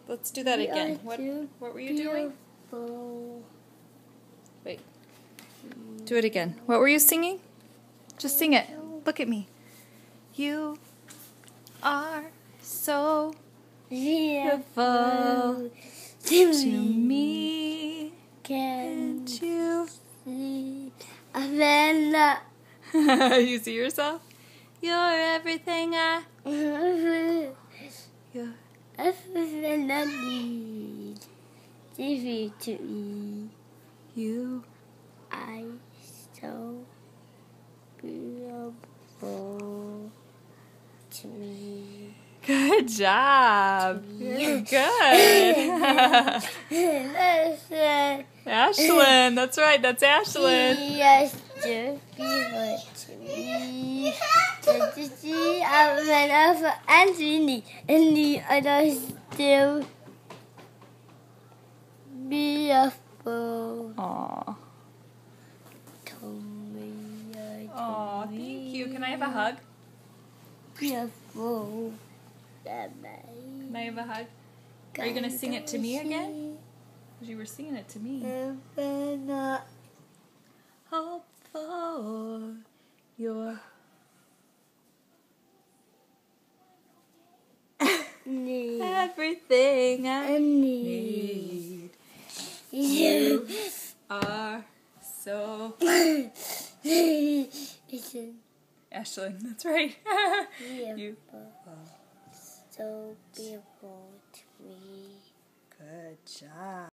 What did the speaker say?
Let's do that again. What were you doing? Beautiful. Wait. Do it again. What were you singing? Just sing it. Look at me. You are so beautiful to me. Can't you see a you see yourself? You're everything you're everything I need. TV to eat. You I so beautiful to me. Good job. You're good. Ashlyn, that's right. That's Ashlyn. Yes, to beautiful to me. To see a man of Anthony and the others still beautiful. Aw. Aw, thank you. Can I have a hug? Beautiful. Can I have a hug? Are you going to sing it to me again? Because you were singing it to me. Hope for your everything I need. You are so Ashlyn, that's right. You so beautiful to me. Good job.